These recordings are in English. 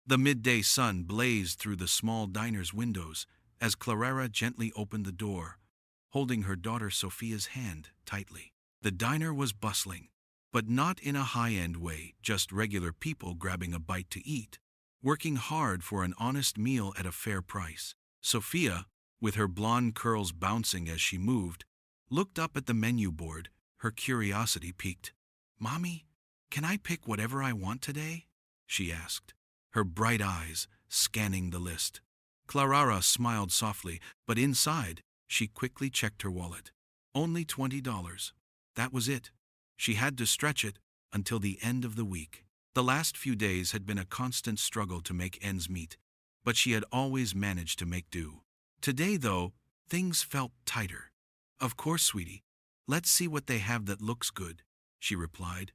The midday sun blazed through the small diner's windows as Clara gently opened the door, holding her daughter Sophia's hand tightly. The diner was bustling, but not in a high-end way, just regular people grabbing a bite to eat, working hard for an honest meal at a fair price. Sophia, with her blonde curls bouncing as she moved, looked up at the menu board, her curiosity piqued. "Mommy, can I pick whatever I want today?" she asked, her bright eyes scanning the list. Clara smiled softly, but inside, she quickly checked her wallet. Only $20. That was it. She had to stretch it until the end of the week. The last few days had been a constant struggle to make ends meet, but she had always managed to make do. Today, though, things felt tighter. "Of course, sweetie. Let's see what they have that looks good," she replied,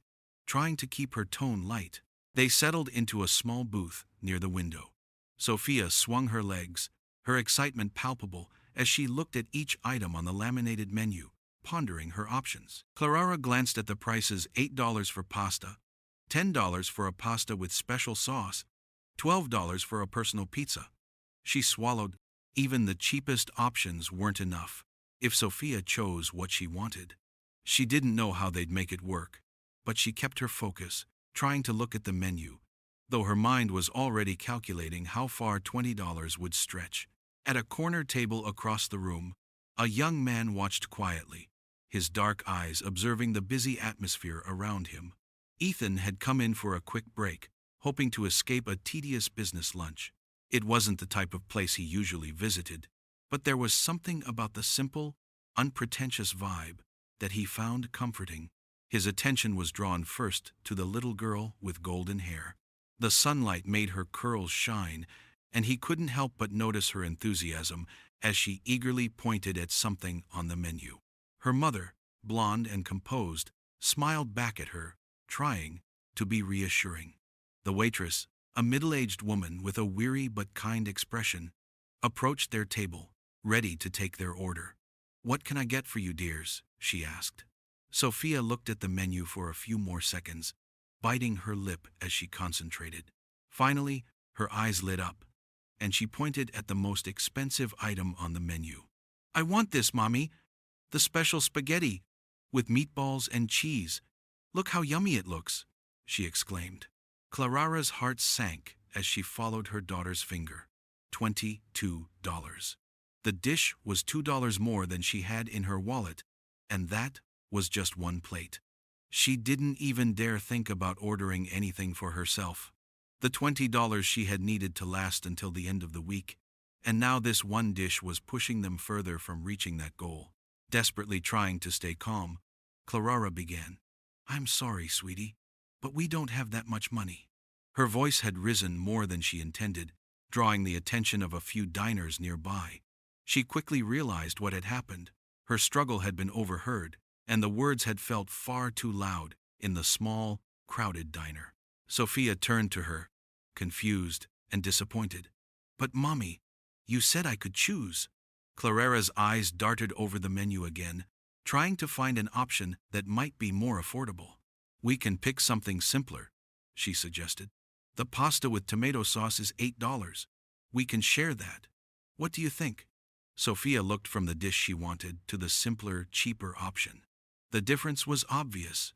trying to keep her tone light. They settled into a small booth near the window. Sophia swung her legs, her excitement palpable as she looked at each item on the laminated menu, pondering her options. Clara glanced at the prices: $8 for pasta, $10 for a pasta with special sauce, $12 for a personal pizza. She swallowed. Even the cheapest options weren't enough. If Sophia chose what she wanted, she didn't know how they'd make it work, but she kept her focus, trying to look at the menu, though her mind was already calculating how far $20 would stretch. At a corner table across the room, a young man watched quietly, his dark eyes observing the busy atmosphere around him. Ethan had come in for a quick break, hoping to escape a tedious business lunch. It wasn't the type of place he usually visited, but there was something about the simple, unpretentious vibe that he found comforting. His attention was drawn first to the little girl with golden hair. The sunlight made her curls shine, and he couldn't help but notice her enthusiasm as she eagerly pointed at something on the menu. Her mother, blonde and composed, smiled back at her, trying to be reassuring. The waitress, a middle-aged woman with a weary but kind expression, approached their table, ready to take their order. "What can I get for you, dears?" she asked. Sophia looked at the menu for a few more seconds, biting her lip as she concentrated. Finally, her eyes lit up, and she pointed at the most expensive item on the menu. "I want this, Mommy! The special spaghetti, with meatballs and cheese. Look how yummy it looks!" she exclaimed. Clara's heart sank as she followed her daughter's finger. $22. The dish was $2 more than she had in her wallet, and that was just one plate. She didn't even dare think about ordering anything for herself. The $20 she had needed to last until the end of the week, and now this one dish was pushing them further from reaching that goal. Desperately trying to stay calm, Clara began, "I'm sorry, sweetie, but we don't have that much money." Her voice had risen more than she intended, drawing the attention of a few diners nearby. She quickly realized what had happened. Her struggle had been overheard, and the words had felt far too loud in the small, crowded diner. Sophia turned to her, confused and disappointed. "But Mommy, you said I could choose." Clara's eyes darted over the menu again, trying to find an option that might be more affordable. "We can pick something simpler," she suggested. "The pasta with tomato sauce is $8. We can share that. What do you think?" Sophia looked from the dish she wanted to the simpler, cheaper option. The difference was obvious.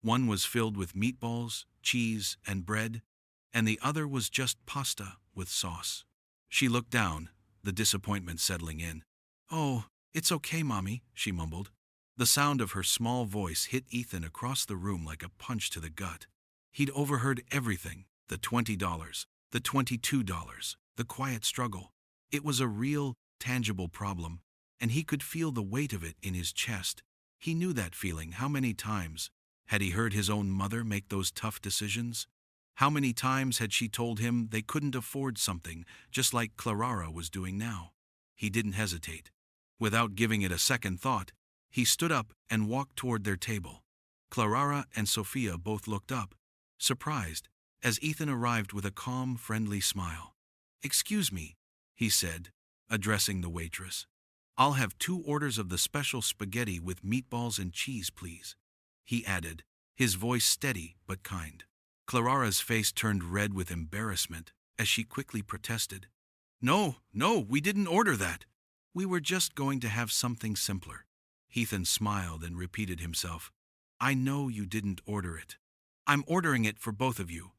One was filled with meatballs, cheese, and bread, and the other was just pasta with sauce. She looked down, the disappointment settling in. "Oh, it's okay, Mommy," she mumbled. The sound of her small voice hit Ethan across the room like a punch to the gut. He'd overheard everything: the $20, the $22, the quiet struggle. It was a real, tangible problem, and he could feel the weight of it in his chest. He knew that feeling. How many times had he heard his own mother make those tough decisions? How many times had she told him they couldn't afford something, just like Clara was doing now? He didn't hesitate. Without giving it a second thought, he stood up and walked toward their table. Clara and Sophia both looked up, surprised, as Ethan arrived with a calm, friendly smile. "Excuse me," he said, addressing the waitress. "I'll have 2 orders of the special spaghetti with meatballs and cheese, please," he added, his voice steady but kind. Clara's face turned red with embarrassment. as she quickly protested. No, no, we didn't order that. We were just going to have something simpler. Ethan smiled and repeated himself. I know you didn't order it. I'm ordering it for both of you.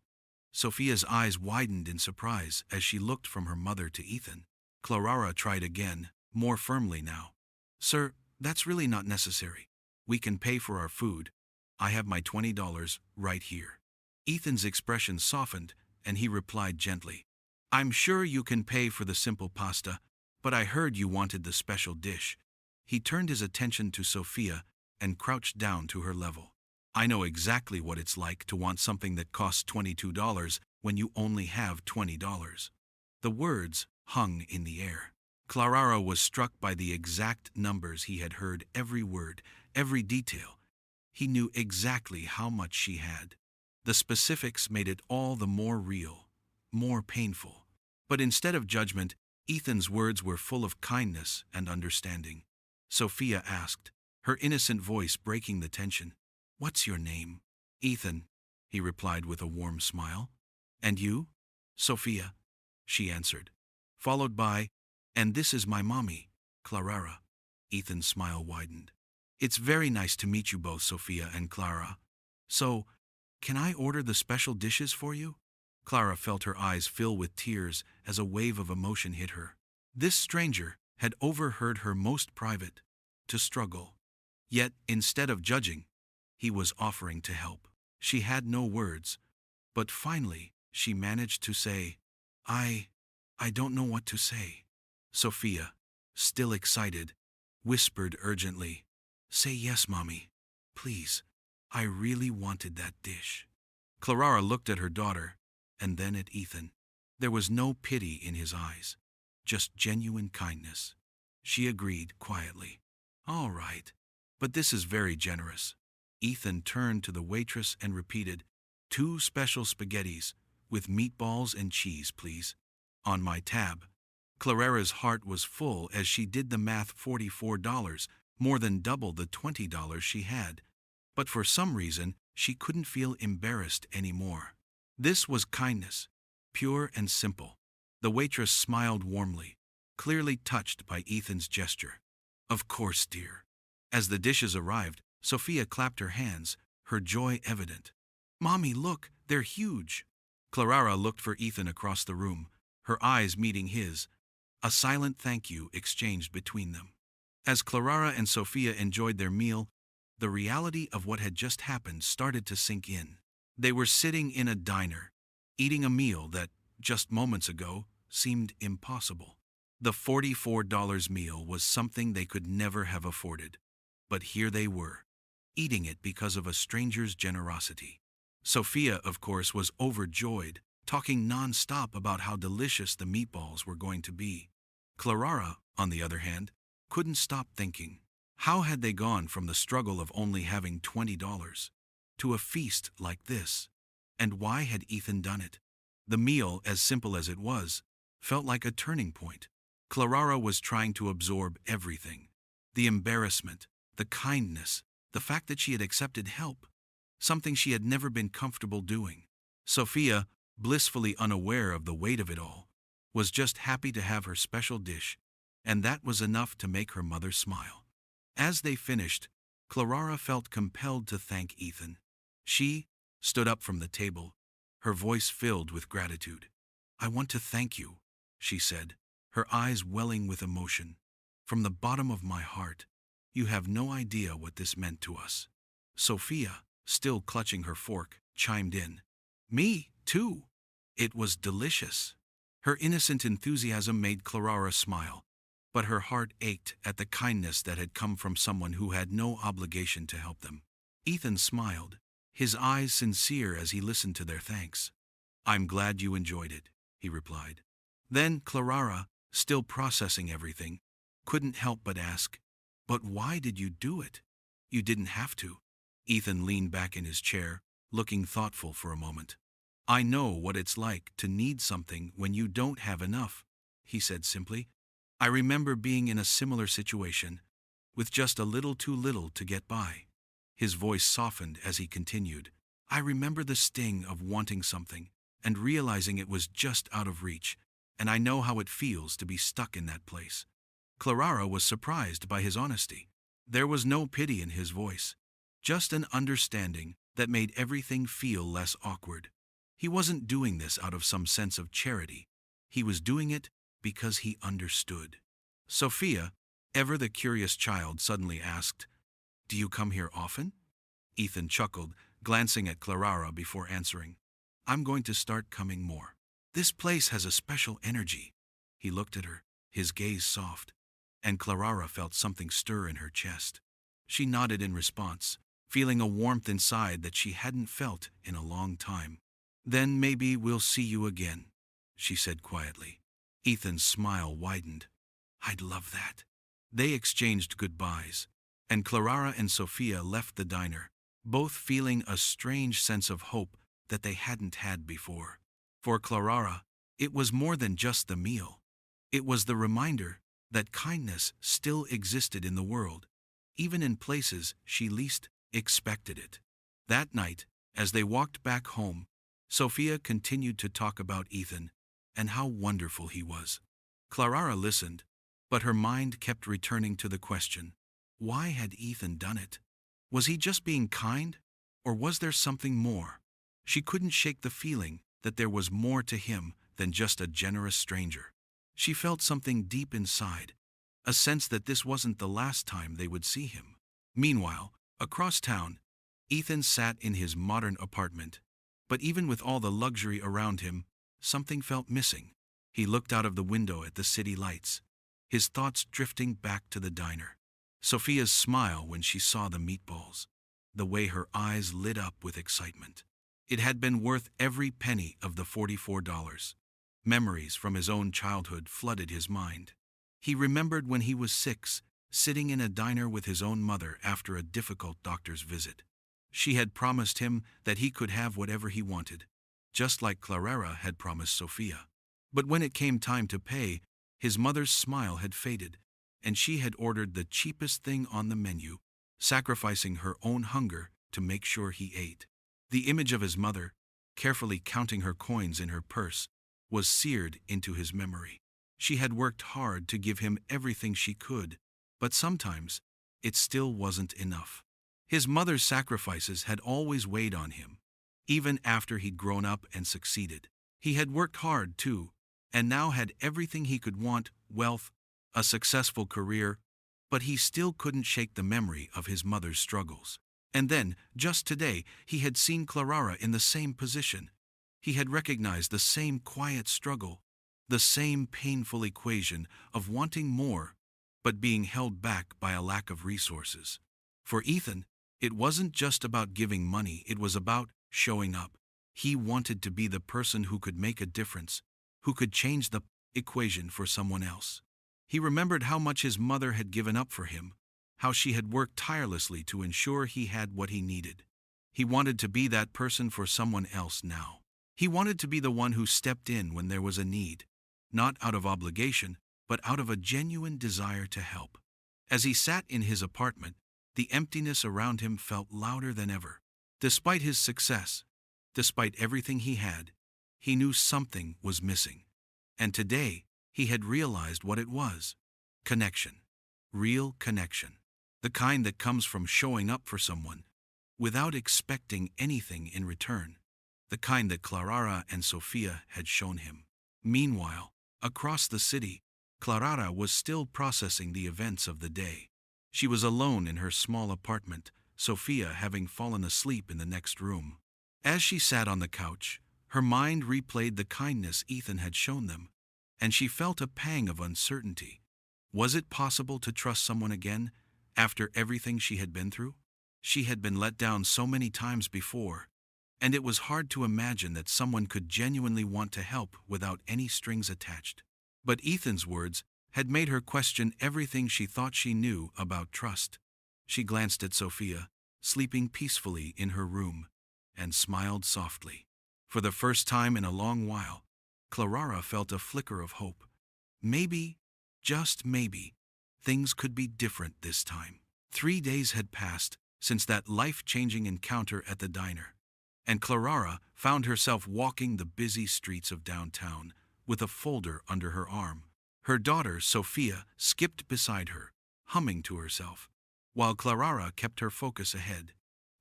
Sophia's eyes widened in surprise as she looked from her mother to Ethan. Clara tried again, more firmly now. Sir, that's really not necessary. We can pay for our food. I have my $20 right here. Ethan's expression softened, and he replied gently. I'm sure you can pay for the simple pasta, but I heard you wanted the special dish. He turned his attention to Sophia and crouched down to her level. I know exactly what it's like to want something that costs $22 when you only have $20. The words hung in the air. Clara was struck by the exact numbers he had heard, every word, every detail. He knew exactly how much she had. The specifics made it all the more real, more painful. But instead of judgment, Ethan's words were full of kindness and understanding. Sophia asked, her innocent voice breaking the tension. What's your name? Ethan, he replied with a warm smile. And you? Sophia, she answered, followed by, and this is my mommy, Clara. Ethan's smile widened. It's very nice to meet you both, Sophia and Clara. So, can I order the special dishes for you? Clara felt her eyes fill with tears as a wave of emotion hit her. This stranger had overheard her most private to struggle. Yet, instead of judging, he was offering to help. She had no words, but finally she managed to say, I don't know what to say. Sophia, still excited, whispered urgently, Say yes, Mommy. Please. I really wanted that dish. Clara looked at her daughter, and then at Ethan. There was no pity in his eyes, just genuine kindness. She agreed quietly. All right, but this is very generous. Ethan turned to the waitress and repeated, 2 special spaghettis, with meatballs and cheese, please. On my tab. Clara's heart was full as she did the math. $44, more than double the $20 she had. But for some reason, she couldn't feel embarrassed anymore. This was kindness, pure and simple. The waitress smiled warmly, clearly touched by Ethan's gesture. Of course, dear. As the dishes arrived, Sophia clapped her hands, her joy evident. Mommy, look, they're huge. Clara looked for Ethan across the room, her eyes meeting his. A silent thank you exchanged between them. As Clara and Sophia enjoyed their meal, the reality of what had just happened started to sink in. They were sitting in a diner, eating a meal that, just moments ago, seemed impossible. The $44 meal was something they could never have afforded. But here they were, eating it because of a stranger's generosity. Sophia, of course, was overjoyed, talking non-stop about how delicious the meatballs were going to be. Clara, on the other hand, couldn't stop thinking. How had they gone from the struggle of only having $20 to a feast like this? And why had Ethan done it? The meal, as simple as it was, felt like a turning point. Clara was trying to absorb everything. The embarrassment, the kindness, the fact that she had accepted help, something she had never been comfortable doing. Sophia, blissfully unaware of the weight of it all, was just happy to have her special dish, and that was enough to make her mother smile. As they finished, Clara felt compelled to thank Ethan. She stood up from the table, her voice filled with gratitude. I want to thank you, she said, her eyes welling with emotion. From the bottom of my heart, you have no idea what this meant to us. Sophia, still clutching her fork, chimed in. Me, too. It was delicious. Her innocent enthusiasm made Clara smile, but her heart ached at the kindness that had come from someone who had no obligation to help them. Ethan smiled, his eyes sincere as he listened to their thanks. I'm glad you enjoyed it, he replied. Then Clara, still processing everything, couldn't help but ask, but why did you do it? You didn't have to. Ethan leaned back in his chair, looking thoughtful for a moment. I know what it's like to need something when you don't have enough, he said simply. I remember being in a similar situation, with just a little too little to get by. His voice softened as he continued. I remember the sting of wanting something, and realizing it was just out of reach, and I know how it feels to be stuck in that place. Clara was surprised by his honesty. There was no pity in his voice, just an understanding that made everything feel less awkward. He wasn't doing this out of some sense of charity. He was doing it because he understood. Sophia, ever the curious child, suddenly asked, "Do you come here often?" Ethan chuckled, glancing at Clara before answering, "I'm going to start coming more. This place has a special energy." He looked at her, his gaze soft, and Clara felt something stir in her chest. She nodded in response, feeling a warmth inside that she hadn't felt in a long time. "Then maybe we'll see you again," she said quietly. Ethan's smile widened. "I'd love that." They exchanged goodbyes, and Clara and Sophia left the diner, both feeling a strange sense of hope that they hadn't had before. For Clara, it was more than just the meal. It was the reminder that kindness still existed in the world, even in places she least expected it. That night, as they walked back home, Sophia continued to talk about Ethan and how wonderful he was. Clara listened, but her mind kept returning to the question, why had Ethan done it? Was he just being kind, or was there something more? She couldn't shake the feeling that there was more to him than just a generous stranger. She felt something deep inside, a sense that this wasn't the last time they would see him. Meanwhile, across town, Ethan sat in his modern apartment, but even with all the luxury around him, something felt missing. He looked out of the window at the city lights, his thoughts drifting back to the diner. Sophia's smile when she saw the meatballs, the way her eyes lit up with excitement. It had been worth every penny of the $44. Memories from his own childhood flooded his mind. He remembered when he was 6, sitting in a diner with his own mother after a difficult doctor's visit. She had promised him that he could have whatever he wanted, just like Clara had promised Sophia. But when it came time to pay, his mother's smile had faded, and she had ordered the cheapest thing on the menu, sacrificing her own hunger to make sure he ate. The image of his mother, carefully counting her coins in her purse, was seared into his memory. She had worked hard to give him everything she could, but sometimes it still wasn't enough. His mother's sacrifices had always weighed on him, even after he'd grown up and succeeded. He had worked hard, too, and now had everything he could want: wealth, a successful career, but he still couldn't shake the memory of his mother's struggles. And then, just today, he had seen Clara in the same position. He had recognized the same quiet struggle, the same painful equation of wanting more, but being held back by a lack of resources. For Ethan, it wasn't just about giving money, it was about showing up. He wanted to be the person who could make a difference, who could change the equation for someone else. He remembered how much his mother had given up for him, how she had worked tirelessly to ensure he had what he needed. He wanted to be that person for someone else now. He wanted to be the one who stepped in when there was a need, not out of obligation, but out of a genuine desire to help. As he sat in his apartment, the emptiness around him felt louder than ever. Despite his success, despite everything he had, he knew something was missing. And today, he had realized what it was: connection. Real connection. The kind that comes from showing up for someone without expecting anything in return. The kind that Clara and Sophia had shown him. Meanwhile, across the city, Clara was still processing the events of the day. She was alone in her small apartment, Sophia having fallen asleep in the next room. As she sat on the couch, her mind replayed the kindness Ethan had shown them, and she felt a pang of uncertainty. Was it possible to trust someone again, after everything she had been through? She had been let down so many times before, and it was hard to imagine that someone could genuinely want to help without any strings attached. But Ethan's words had made her question everything she thought she knew about trust. She glanced at Sophia, sleeping peacefully in her room, and smiled softly. For the first time in a long while, Clara felt a flicker of hope. Maybe, just maybe, things could be different this time. 3 days had passed since that life-changing encounter at the diner, and Clara found herself walking the busy streets of downtown with a folder under her arm. Her daughter, Sophia, skipped beside her, humming to herself, while Clara kept her focus ahead.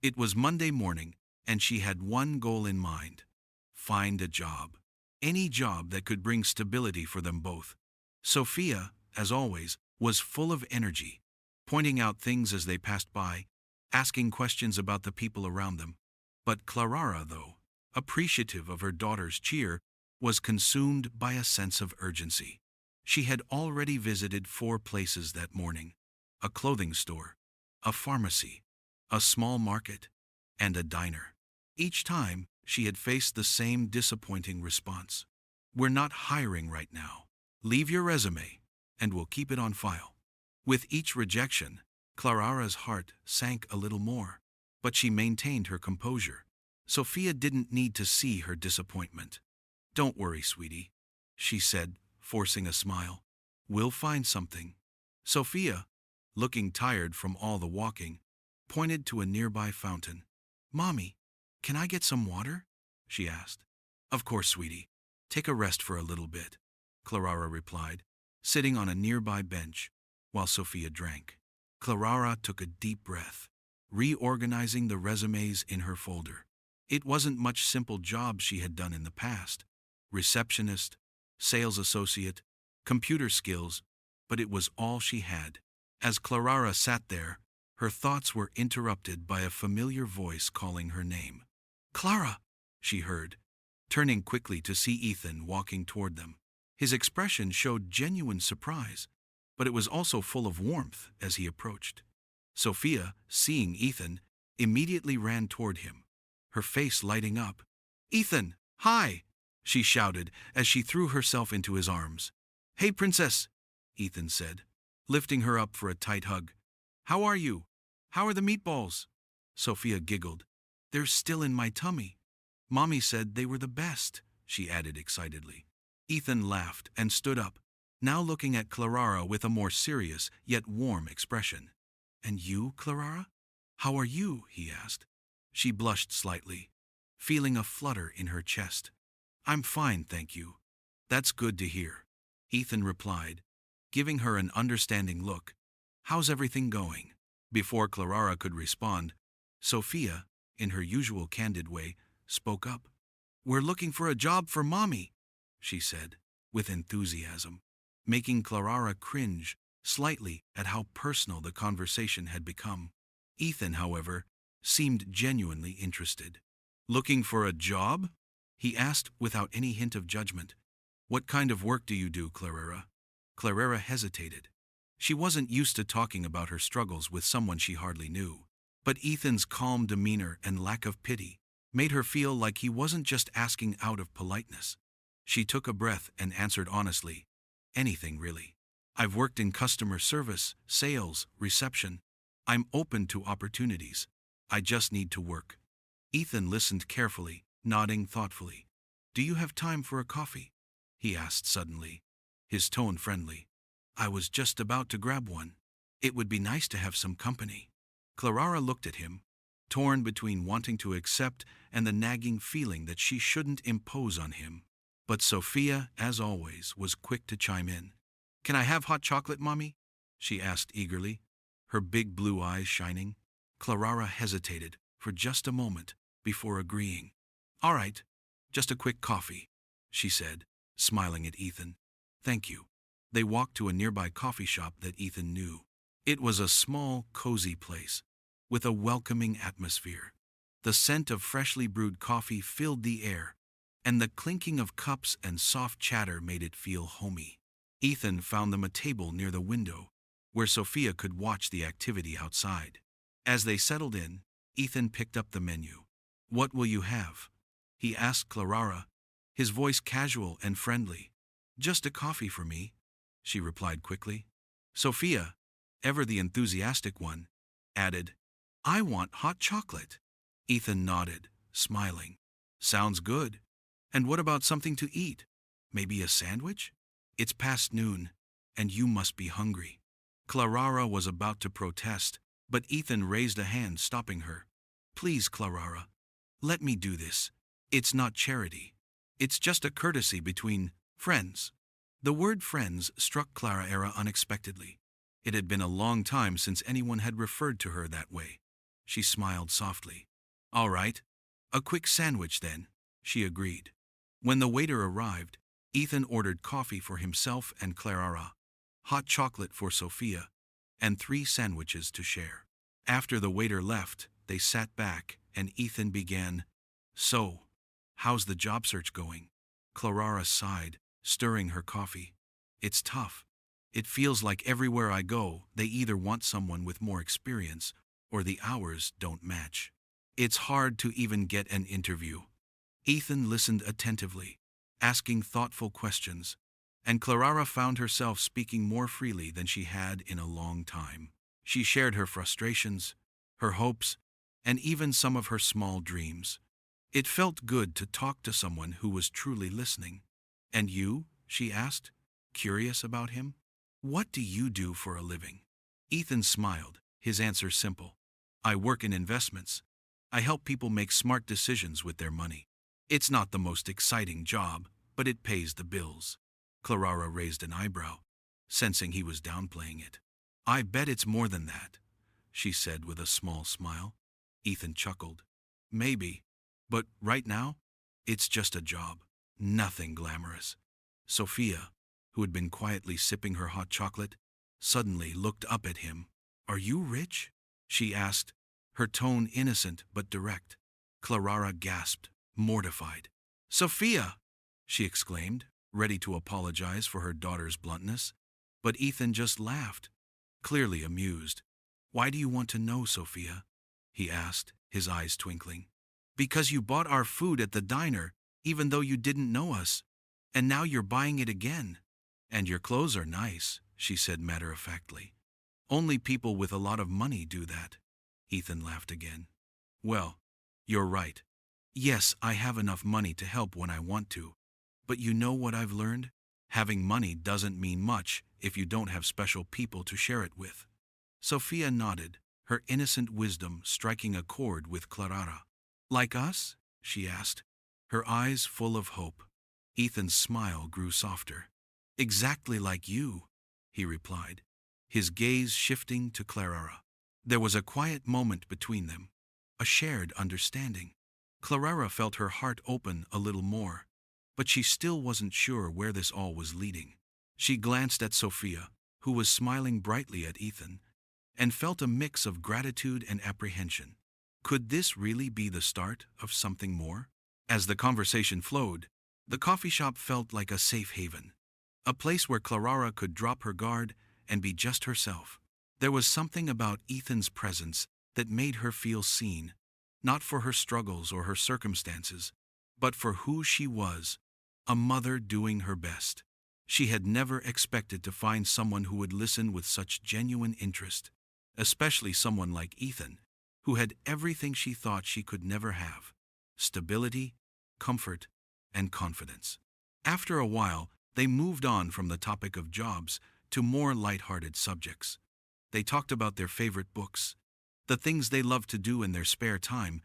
It was Monday morning, and she had one goal in mind: find a job. Any job that could bring stability for them both. Sophia, as always, was full of energy, pointing out things as they passed by, asking questions about the people around them. But Clara, though, appreciative of her daughter's cheer, was consumed by a sense of urgency. She had already visited 4 places that morning: a clothing store, a pharmacy, a small market, and a diner. Each time, she had faced the same disappointing response: "We're not hiring right now. Leave your resume, and we'll keep it on file." With each rejection, Clara's heart sank a little more, but she maintained her composure. Sophia didn't need to see her disappointment. "Don't worry, sweetie," she said, forcing a smile. "We'll find something." Sophia, looking tired from all the walking, pointed to a nearby fountain. "Mommy, can I get some water?" she asked. "Of course, sweetie. Take a rest for a little bit," Clara replied, sitting on a nearby bench while Sophia drank. Clara took a deep breath, reorganizing the resumes in her folder. It wasn't much simple jobs she had done in the past: receptionist, sales associate, computer skills, but it was all she had. As Clara sat there, her thoughts were interrupted by a familiar voice calling her name. "Clara!" she heard, turning quickly to see Ethan walking toward them. His expression showed genuine surprise, but it was also full of warmth as he approached. Sophia, seeing Ethan, immediately ran toward him, her face lighting up. "Ethan, hi!" she shouted as she threw herself into his arms. "Hey, princess," Ethan said, lifting her up for a tight hug. "How are you? How are the meatballs?" Sophia giggled. "They're still in my tummy. Mommy said they were the best," she added excitedly. Ethan laughed and stood up, now looking at Clara with a more serious yet warm expression. "And you, Clara? How are you?" he asked. She blushed slightly, feeling a flutter in her chest. "I'm fine, thank you." "That's good to hear," Ethan replied, giving her an understanding look. "How's everything going?" Before Clara could respond, Sophia, in her usual candid way, spoke up. "We're looking for a job for Mommy," she said, with enthusiasm, making Clara cringe slightly at how personal the conversation had become. Ethan, however, seemed genuinely interested. "Looking for a job?" he asked without any hint of judgment. "What kind of work do you do, Clara?" Clara hesitated. She wasn't used to talking about her struggles with someone she hardly knew, but Ethan's calm demeanor and lack of pity made her feel like he wasn't just asking out of politeness. She took a breath and answered honestly, "Anything really. I've worked in customer service, sales, reception. I'm open to opportunities. I just need to work." Ethan listened carefully, nodding thoughtfully. "Do you have time for a coffee?" he asked suddenly, his tone friendly. "I was just about to grab one. It would be nice to have some company." Clara looked at him, torn between wanting to accept and the nagging feeling that she shouldn't impose on him. But Sophia, as always, was quick to chime in. "Can I have hot chocolate, Mommy?" she asked eagerly, her big blue eyes shining. Clara hesitated for just a moment before agreeing. "All right, just a quick coffee," she said, smiling at Ethan. "Thank you." They walked to a nearby coffee shop that Ethan knew. It was a small, cozy place, with a welcoming atmosphere. The scent of freshly brewed coffee filled the air, and the clinking of cups and soft chatter made it feel homey. Ethan found them a table near the window, where Sophia could watch the activity outside. As they settled in, Ethan picked up the menu. "What will you have?" he asked Clara, his voice casual and friendly. "Just a coffee for me," she replied quickly. Sophia, ever the enthusiastic one, added, "I want hot chocolate." Ethan nodded, smiling. "Sounds good. And what about something to eat? Maybe a sandwich? It's past noon, and you must be hungry." Clara was about to protest, but Ethan raised a hand, stopping her. "Please, Clara, Let me do this. It's not charity. It's just a courtesy between friends. The word friends struck Clara unexpectedly. It had been a long time since anyone had referred to her that way. She smiled softly. All right. A quick sandwich then, she agreed. When the waiter arrived, Ethan ordered coffee for himself and Clara, hot chocolate for Sophia, and 3 sandwiches to share. After the waiter left, they sat back, and Ethan began, So, how's the job search going? Clara sighed, stirring her coffee. It's tough. It feels like everywhere I go, they either want someone with more experience, or the hours don't match. It's hard to even get an interview. Ethan listened attentively, asking thoughtful questions, and Clara found herself speaking more freely than she had in a long time. She shared her frustrations, her hopes, and even some of her small dreams. It felt good to talk to someone who was truly listening. And you? She asked, curious about him. What do you do for a living? Ethan smiled, his answer simple. I work in investments. I help people make smart decisions with their money. It's not the most exciting job, but it pays the bills. Clara raised an eyebrow, sensing he was downplaying it. I bet it's more than that, she said with a small smile. Ethan chuckled. Maybe, but right now, it's just a job. Nothing glamorous. Sophia, who had been quietly sipping her hot chocolate, suddenly looked up at him. Are you rich? She asked, her tone innocent but direct. Clara gasped, mortified. Sophia! She exclaimed, ready to apologize for her daughter's bluntness. But Ethan just laughed, clearly amused. Why do you want to know, Sophia? He asked, his eyes twinkling. Because you bought our food at the diner, even though you didn't know us. And now you're buying it again. And your clothes are nice, she said matter-of-factly. Only people with a lot of money do that. Ethan laughed again. Well, you're right. Yes, I have enough money to help when I want to. But you know what I've learned? Having money doesn't mean much if you don't have special people to share it with. Sophia nodded, her innocent wisdom striking a chord with Clara. Like us? She asked, her eyes full of hope. Ethan's smile grew softer. Exactly like you, he replied, his gaze shifting to Clara. There was a quiet moment between them, a shared understanding. Clara felt her heart open a little more, but she still wasn't sure where this all was leading. She glanced at Sophia, who was smiling brightly at Ethan, and felt a mix of gratitude and apprehension. Could this really be the start of something more? As the conversation flowed, the coffee shop felt like a safe haven, a place where Clara could drop her guard and be just herself. There was something about Ethan's presence that made her feel seen, not for her struggles or her circumstances, but for who she was, a mother doing her best. She had never expected to find someone who would listen with such genuine interest, especially someone like Ethan, who had everything she thought she could never have: stability, comfort, and confidence. After a while, they moved on from the topic of jobs to more light-hearted subjects. They talked about their favorite books, the things they loved to do in their spare time,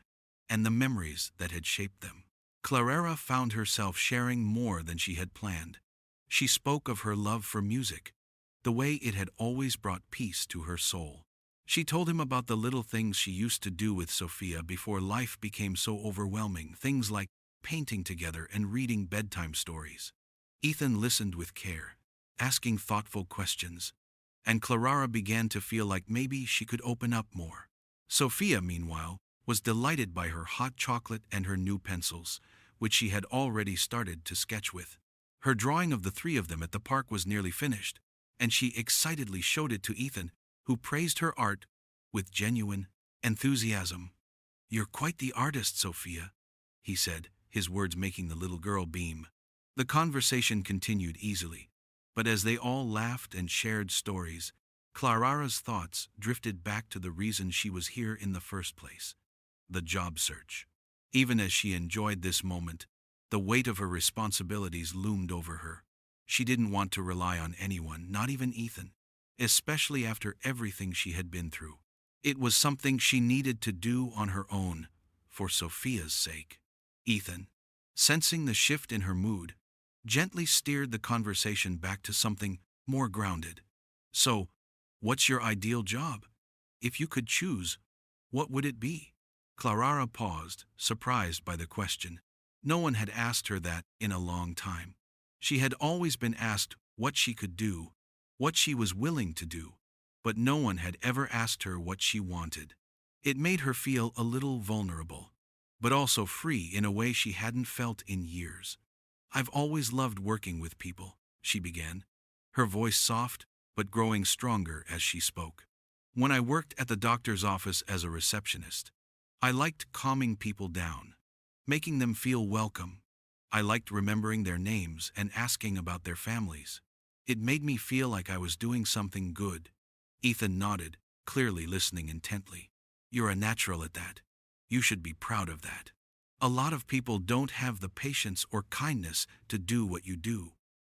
and the memories that had shaped them. Clara found herself sharing more than she had planned. She spoke of her love for music, the way it had always brought peace to her soul. She told him about the little things she used to do with Sophia before life became so overwhelming, things like painting together and reading bedtime stories. Ethan listened with care, asking thoughtful questions, and Clara began to feel like maybe she could open up more. Sophia, meanwhile, was delighted by her hot chocolate and her new pencils, which she had already started to sketch with. Her drawing of the 3 of them at the park was nearly finished, and she excitedly showed it to Ethan, who praised her art with genuine enthusiasm. You're quite the artist, Sophia, he said, his words making the little girl beam. The conversation continued easily, but as they all laughed and shared stories, Clara's thoughts drifted back to the reason she was here in the first place: the job search. Even as she enjoyed this moment, the weight of her responsibilities loomed over her. She didn't want to rely on anyone, not even Ethan, especially after everything she had been through. It was something she needed to do on her own, for Sophia's sake. Ethan, sensing the shift in her mood, gently steered the conversation back to something more grounded. So, what's your ideal job? If you could choose, what would it be? Clara paused, surprised by the question. No one had asked her that in a long time. She had always been asked what she could do, what she was willing to do, but no one had ever asked her what she wanted. It made her feel a little vulnerable, but also free in a way she hadn't felt in years. I've always loved working with people, she began, her voice soft but growing stronger as she spoke. When I worked at the doctor's office as a receptionist, I liked calming people down, making them feel welcome. I liked remembering their names and asking about their families. It made me feel like I was doing something good. Ethan nodded, clearly listening intently. You're a natural at that. You should be proud of that. A lot of people don't have the patience or kindness to do what you do.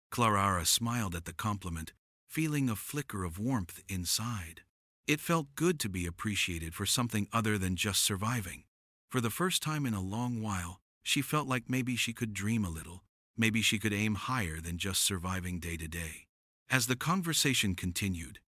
Clara smiled at the compliment, feeling a flicker of warmth inside. It felt good to be appreciated for something other than just surviving. For the first time in a long while, she felt like maybe she could dream a little, maybe she could aim higher than just surviving day to day. As the conversation continued,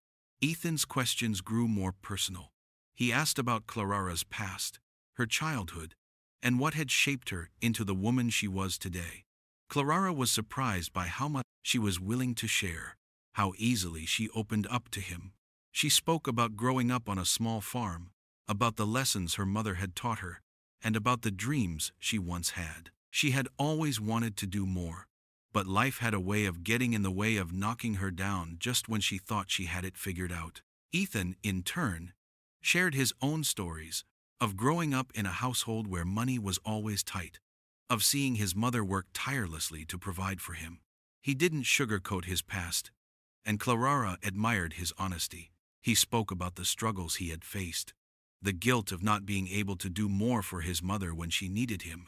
Ethan's questions grew more personal. He asked about Clara's past, her childhood, and what had shaped her into the woman she was today. Clara was surprised by how much she was willing to share, how easily she opened up to him. She spoke about growing up on a small farm, about the lessons her mother had taught her, and about the dreams she once had. She had always wanted to do more, but life had a way of getting in the way of knocking her down just when she thought she had it figured out. Ethan, in turn, shared his own stories of growing up in a household where money was always tight, of seeing his mother work tirelessly to provide for him. He didn't sugarcoat his past, and Clara admired his honesty. He spoke about the struggles he had faced, the guilt of not being able to do more for his mother when she needed him,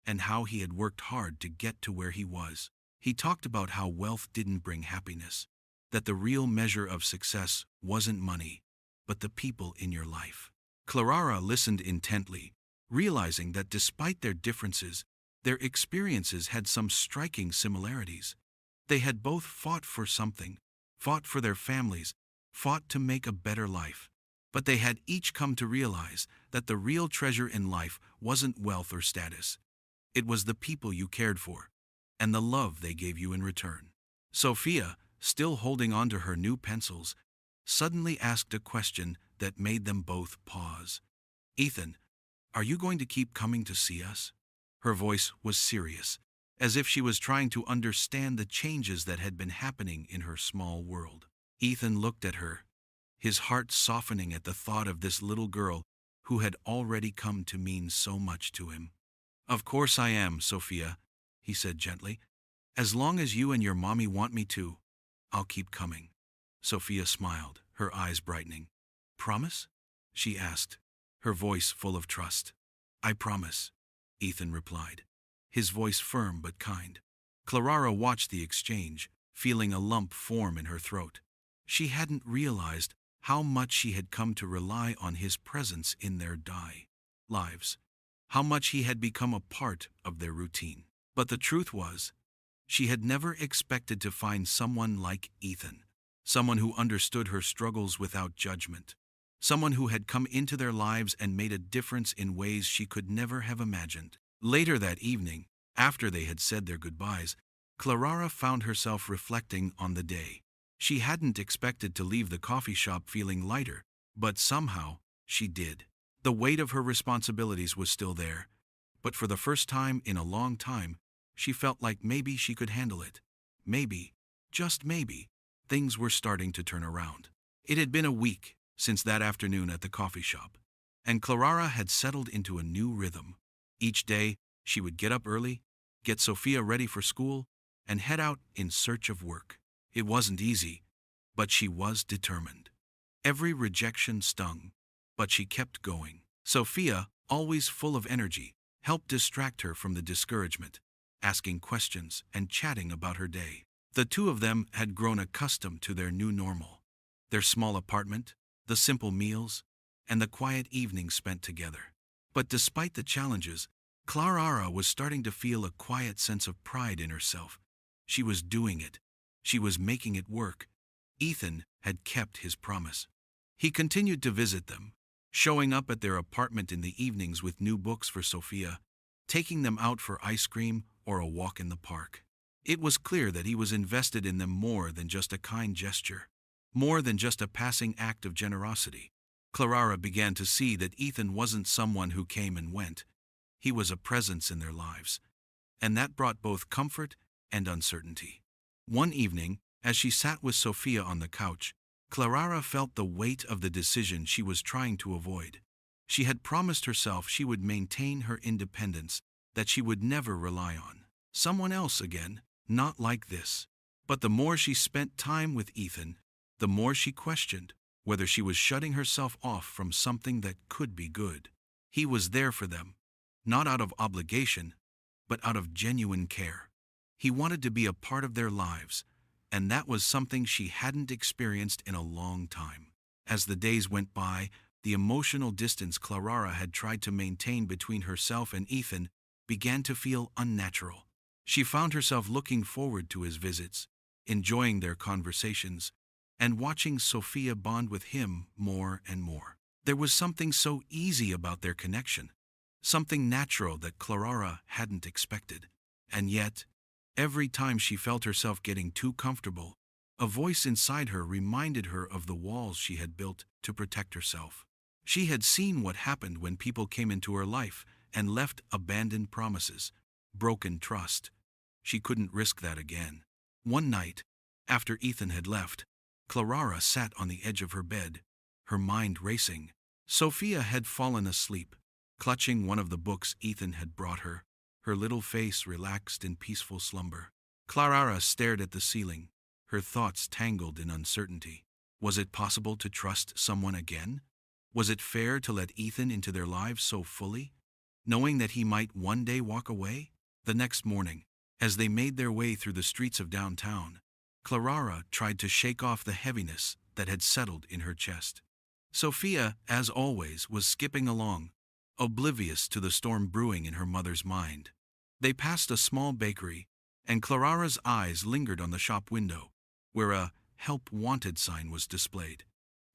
and how he had worked hard to get to where he was. He talked about how wealth didn't bring happiness, that the real measure of success wasn't money, but the people in your life. Clara listened intently, realizing that despite their differences, their experiences had some striking similarities. They had both fought for something, fought for their families, fought to make a better life. But they had each come to realize that the real treasure in life wasn't wealth or status. It was the people you cared for, and the love they gave you in return. Sophia, still holding on to her new pencils, suddenly asked a question that made them both pause. Ethan, are you going to keep coming to see us? Her voice was serious, as if she was trying to understand the changes that had been happening in her small world. Ethan looked at her, his heart softening at the thought of this little girl who had already come to mean so much to him. Of course I am, Sophia, he said gently. As long as you and your mommy want me to, I'll keep coming. Sophia smiled, her eyes brightening. Promise? She asked, her voice full of trust. I promise, Ethan replied, his voice firm but kind. Clara watched the exchange, feeling a lump form in her throat. She hadn't realized how much she had come to rely on his presence in their lives, how much he had become a part of their routine. But the truth was, she had never expected to find someone like Ethan, someone who understood her struggles without judgment, someone who had come into their lives and made a difference in ways she could never have imagined. Later that evening, after they had said their goodbyes, Clara found herself reflecting on the day. She hadn't expected to leave the coffee shop feeling lighter, but somehow she did. The weight of her responsibilities was still there, but for the first time in a long time, she felt like maybe she could handle it. Maybe, just maybe, things were starting to turn around. It had been a week since that afternoon at the coffee shop, and Clara had settled into a new rhythm. Each day, she would get up early, get Sophia ready for school, and head out in search of work. It wasn't easy, but she was determined. Every rejection stung, but she kept going. Sophia, always full of energy, helped distract her from the discouragement, asking questions and chatting about her day. The two of them had grown accustomed to their new normal, their small apartment, the simple meals, and the quiet evenings spent together. But despite the challenges, Clara was starting to feel a quiet sense of pride in herself. She was doing it. She was making it work. Ethan had kept his promise. He continued to visit them, showing up at their apartment in the evenings with new books for Sophia, taking them out for ice cream or a walk in the park. It was clear that he was invested in them more than just a kind gesture, more than just a passing act of generosity. Clara began to see that Ethan wasn't someone who came and went. He was a presence in their lives, and that brought both comfort and uncertainty. One evening, as she sat with Sophia on the couch, Clara felt the weight of the decision she was trying to avoid. She had promised herself she would maintain her independence, that she would never rely on someone else again, not like this. But the more she spent time with Ethan, the more she questioned whether she was shutting herself off from something that could be good. He was there for them, not out of obligation, but out of genuine care. He wanted to be a part of their lives, and that was something she hadn't experienced in a long time. As the days went by, the emotional distance Clara had tried to maintain between herself and Ethan began to feel unnatural. She found herself looking forward to his visits, enjoying their conversations, and watching Sophia bond with him more and more. There was something so easy about their connection, something natural that Clara hadn't expected. And yet, every time she felt herself getting too comfortable, a voice inside her reminded her of the walls she had built to protect herself. She had seen what happened when people came into her life and left abandoned promises, broken trust. She couldn't risk that again. One night, after Ethan had left, Clara sat on the edge of her bed, her mind racing. Sophia had fallen asleep, clutching one of the books Ethan had brought her, her little face relaxed in peaceful slumber. Clara stared at the ceiling, her thoughts tangled in uncertainty. Was it possible to trust someone again? Was it fair to let Ethan into their lives so fully, knowing that he might one day walk away? The next morning, as they made their way through the streets of downtown, Clara tried to shake off the heaviness that had settled in her chest. Sophia, as always, was skipping along, oblivious to the storm brewing in her mother's mind. They passed a small bakery, and Clara's eyes lingered on the shop window, where a "Help Wanted" sign was displayed.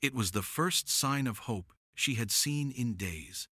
It was the first sign of hope she had seen in days.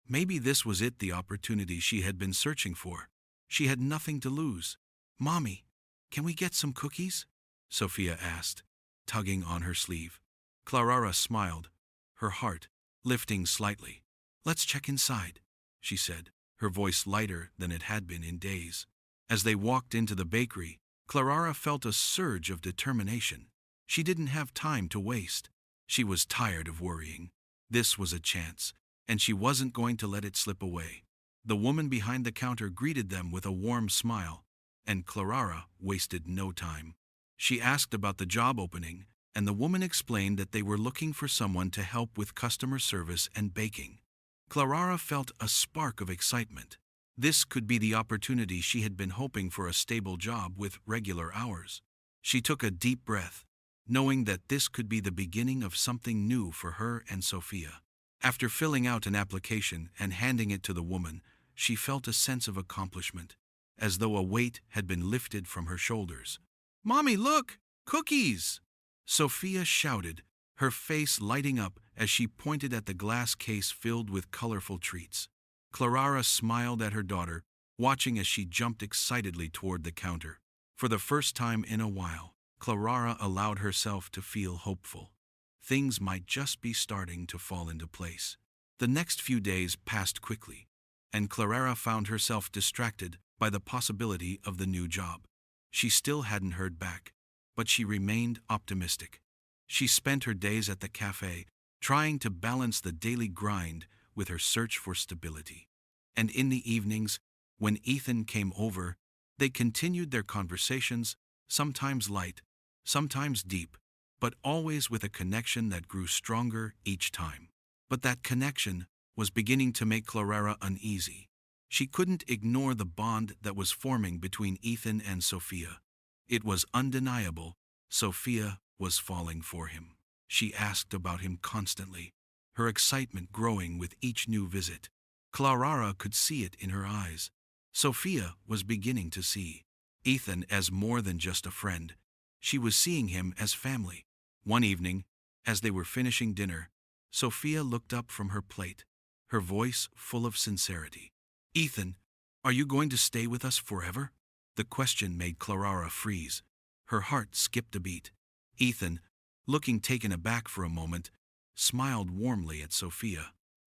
Maybe this was it, the opportunity she had been searching for. She had nothing to lose. "Mommy, can we get some cookies?" Sophia asked, tugging on her sleeve. Clara smiled, her heart lifting slightly. "Let's check inside," she said, her voice lighter than it had been in days. As they walked into the bakery, Clara felt a surge of determination. She didn't have time to waste. She was tired of worrying. This was a chance, and she wasn't going to let it slip away. The woman behind the counter greeted them with a warm smile, and Clara wasted no time. She asked about the job opening, and the woman explained that they were looking for someone to help with customer service and baking. Clara felt a spark of excitement. This could be the opportunity she had been hoping for, a stable job with regular hours. She took a deep breath, knowing that this could be the beginning of something new for her and Sophia. After filling out an application and handing it to the woman, she felt a sense of accomplishment, as though a weight had been lifted from her shoulders. "Mommy, look! Cookies!" Sophia shouted, her face lighting up as she pointed at the glass case filled with colorful treats. Clara smiled at her daughter, watching as she jumped excitedly toward the counter. For the first time in a while, Clara allowed herself to feel hopeful. Things might just be starting to fall into place. The next few days passed quickly, and Clara found herself distracted by the possibility of the new job. She still hadn't heard back, but she remained optimistic. She spent her days at the cafe, trying to balance the daily grind with her search for stability. And in the evenings, when Ethan came over, they continued their conversations, sometimes light, sometimes deep, but always with a connection that grew stronger each time. But that connection was beginning to make Clara uneasy. She couldn't ignore the bond that was forming between Ethan and Sophia. It was undeniable. Sophia was falling for him. She asked about him constantly, her excitement growing with each new visit. Clara could see it in her eyes. Sophia was beginning to see Ethan as more than just a friend. She was seeing him as family. One evening, as they were finishing dinner, Sophia looked up from her plate, her voice full of sincerity. "Ethan, are you going to stay with us forever?" The question made Clara freeze. Her heart skipped a beat. Ethan, looking taken aback for a moment, smiled warmly at Sophia.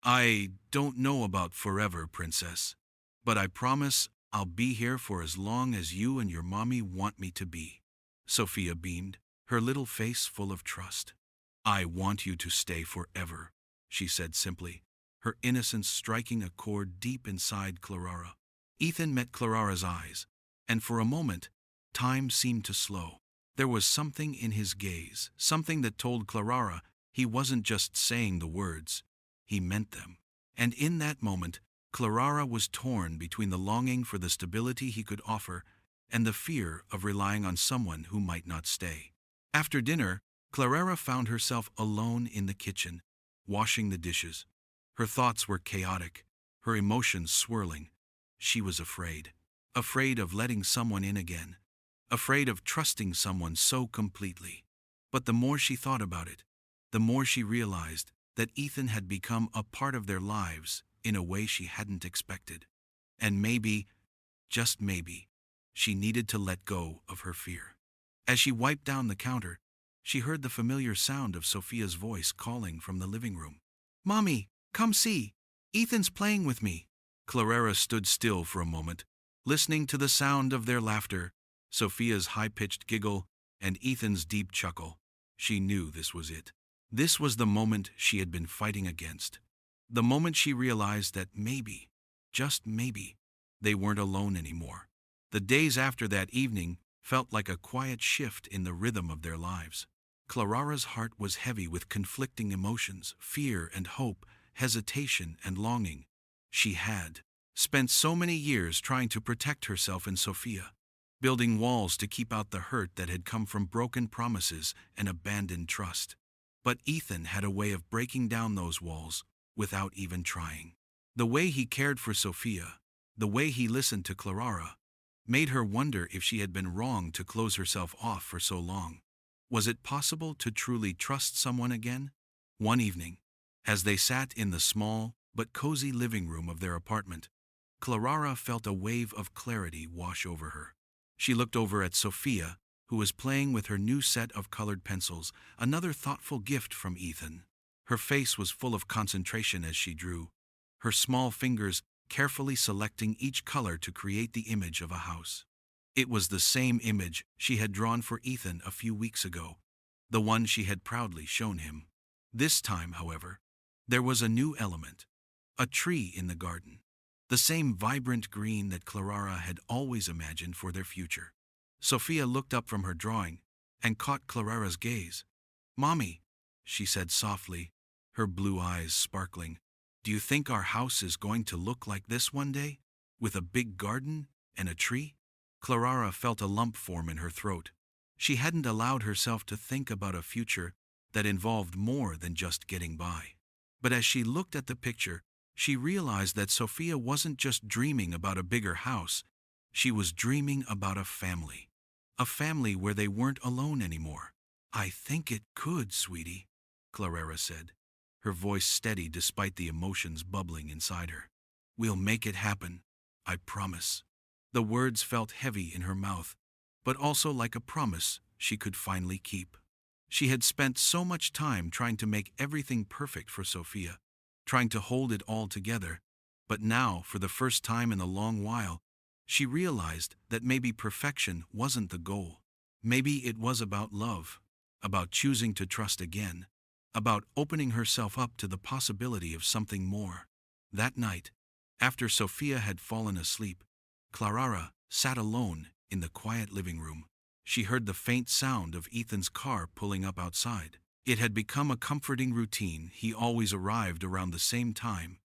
"I don't know about forever, princess, but I promise I'll be here for as long as you and your mommy want me to be." Sophia beamed, her little face full of trust. "I want you to stay forever," she said simply, her innocence striking a chord deep inside Clara. Ethan met Clara's eyes, and for a moment, time seemed to slow. There was something in his gaze, something that told Clara he wasn't just saying the words, he meant them. And in that moment, Clara was torn between the longing for the stability he could offer and the fear of relying on someone who might not stay. After dinner, Clara found herself alone in the kitchen, washing the dishes. Her thoughts were chaotic, her emotions swirling. She was afraid. Afraid of letting someone in again. Afraid of trusting someone so completely. But the more she thought about it, the more she realized that Ethan had become a part of their lives in a way she hadn't expected. And maybe, just maybe, she needed to let go of her fear. As she wiped down the counter, she heard the familiar sound of Sophia's voice calling from the living room. "Mommy, come see. Ethan's playing with me." Clara stood still for a moment, listening to the sound of their laughter, Sophia's high-pitched giggle, and Ethan's deep chuckle. She knew this was it. This was the moment she had been fighting against. The moment she realized that maybe, just maybe, they weren't alone anymore. The days after that evening felt like a quiet shift in the rhythm of their lives. Clara's heart was heavy with conflicting emotions, fear and hope, hesitation and longing. She had spent so many years trying to protect herself and Sophia, building walls to keep out the hurt that had come from broken promises and abandoned trust. But Ethan had a way of breaking down those walls without even trying. The way he cared for Sophia, the way he listened to Clara, made her wonder if she had been wrong to close herself off for so long. Was it possible to truly trust someone again? One evening, as they sat in the small but cozy living room of their apartment, Clara felt a wave of clarity wash over her. She looked over at Sophia, who was playing with her new set of colored pencils, another thoughtful gift from Ethan. Her face was full of concentration as she drew, her small fingers carefully selecting each color to create the image of a house. It was the same image she had drawn for Ethan a few weeks ago, the one she had proudly shown him. This time, however, there was a new element, a tree in the garden, the same vibrant green that Clara had always imagined for their future. Sophia looked up from her drawing and caught Clara's gaze. "Mommy," she said softly, her blue eyes sparkling, "do you think our house is going to look like this one day, with a big garden and a tree?" Clara felt a lump form in her throat. She hadn't allowed herself to think about a future that involved more than just getting by. But as she looked at the picture, she realized that Sophia wasn't just dreaming about a bigger house, she was dreaming about a family where they weren't alone anymore. "I think it could, sweetie," Clara said, her voice steady despite the emotions bubbling inside her. "We'll make it happen, I promise." The words felt heavy in her mouth, but also like a promise she could finally keep. She had spent so much time trying to make everything perfect for Sophia, trying to hold it all together, but now, for the first time in a long while, she realized that maybe perfection wasn't the goal. Maybe it was about love, about choosing to trust again, about opening herself up to the possibility of something more. That night, after Sophia had fallen asleep, Clara sat alone in the quiet living room. She heard the faint sound of Ethan's car pulling up outside. It had become a comforting routine. He always arrived around the same time,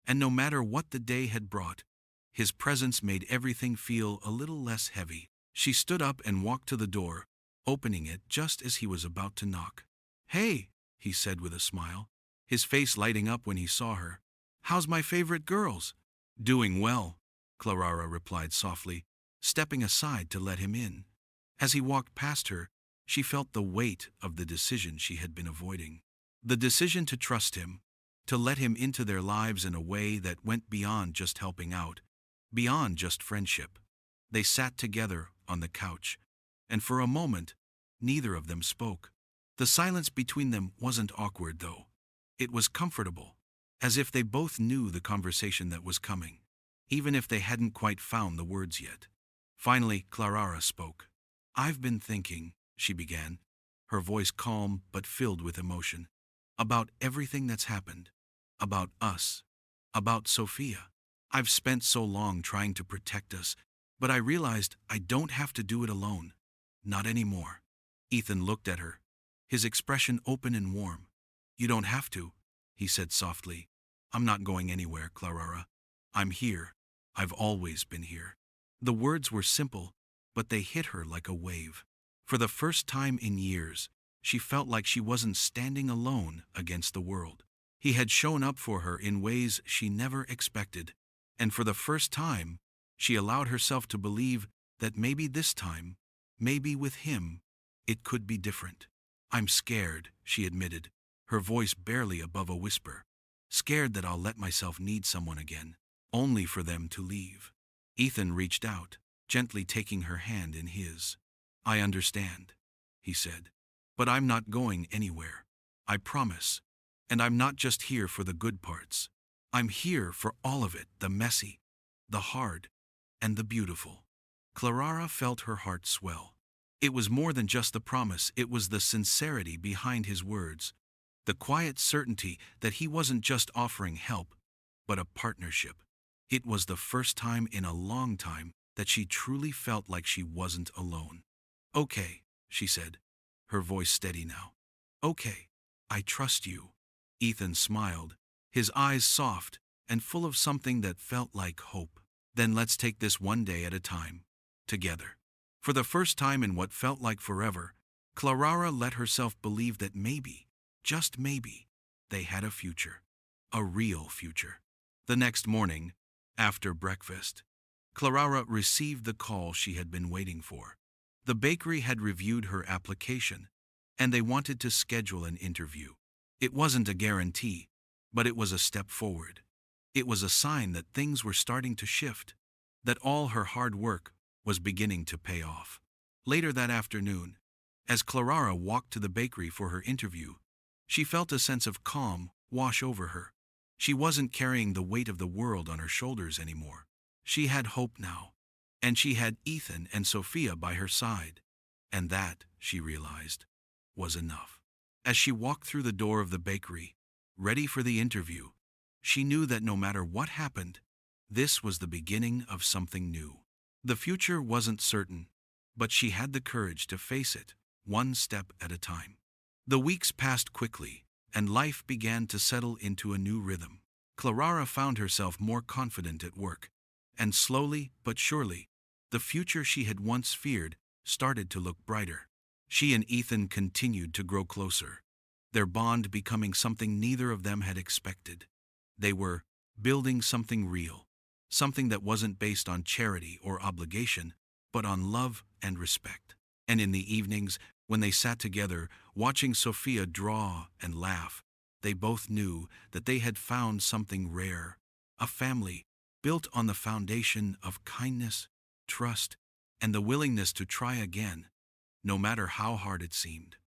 and no matter what the day had brought, his presence made everything feel a little less heavy. She stood up and walked to the door, opening it just as he was about to knock. "Hey," he said with a smile, his face lighting up when he saw her. How's my favorite girls? Doing well, Clara replied softly, stepping aside to let him in. As he walked past her, she felt the weight of the decision she had been avoiding. The decision to trust him, to let him into their lives in a way that went beyond just helping out, beyond just friendship. They sat together on the couch, and for a moment, neither of them spoke. The silence between them wasn't awkward, though. It was comfortable, as if they both knew the conversation that was coming, even if they hadn't quite found the words yet. Finally, Clara spoke. "I've been thinking," she began, her voice calm but filled with emotion, "about everything that's happened, about us, about Sophia. I've spent so long trying to protect us, but I realized I don't have to do it alone. Not anymore." Ethan looked at her, his expression open and warm. "You don't have to," he said softly. "I'm not going anywhere, Clara. I'm here. I've always been here." The words were simple, but they hit her like a wave. For the first time in years, she felt like she wasn't standing alone against the world. He had shown up for her in ways she never expected, and for the first time, she allowed herself to believe that maybe this time, maybe with him, it could be different. "I'm scared," she admitted, her voice barely above a whisper. "Scared that I'll let myself need someone again, only for them to leave." Ethan reached out, gently taking her hand in his. "I understand," he said, "but I'm not going anywhere. I promise. And I'm not just here for the good parts. I'm here for all of it, the messy, the hard, and the beautiful." Clara felt her heart swell. It was more than just the promise, it was the sincerity behind his words, the quiet certainty that he wasn't just offering help, but a partnership. It was the first time in a long time that she truly felt like she wasn't alone. "Okay," she said, her voice steady now. "Okay, I trust you." Ethan smiled, his eyes soft and full of something that felt like hope. "Then let's take this one day at a time, together." For the first time in what felt like forever, Clara let herself believe that maybe, just maybe, they had a future. A real future. The next morning, after breakfast, Clara received the call she had been waiting for. The bakery had reviewed her application, and they wanted to schedule an interview. It wasn't a guarantee, but it was a step forward. It was a sign that things were starting to shift, that all her hard work was beginning to pay off. Later that afternoon, as Clara walked to the bakery for her interview, she felt a sense of calm wash over her. She wasn't carrying the weight of the world on her shoulders anymore. She had hope now, and she had Ethan and Sophia by her side. And that, she realized, was enough. As she walked through the door of the bakery, ready for the interview, she knew that no matter what happened, this was the beginning of something new. The future wasn't certain, but she had the courage to face it, one step at a time. The weeks passed quickly, and life began to settle into a new rhythm. Clara found herself more confident at work, and slowly but surely, the future she had once feared started to look brighter. She and Ethan continued to grow closer, their bond becoming something neither of them had expected. They were building something real, something that wasn't based on charity or obligation, but on love and respect. And in the evenings, when they sat together, watching Sophia draw and laugh, they both knew that they had found something rare, a family built on the foundation of kindness, trust, and the willingness to try again, no matter how hard it seemed.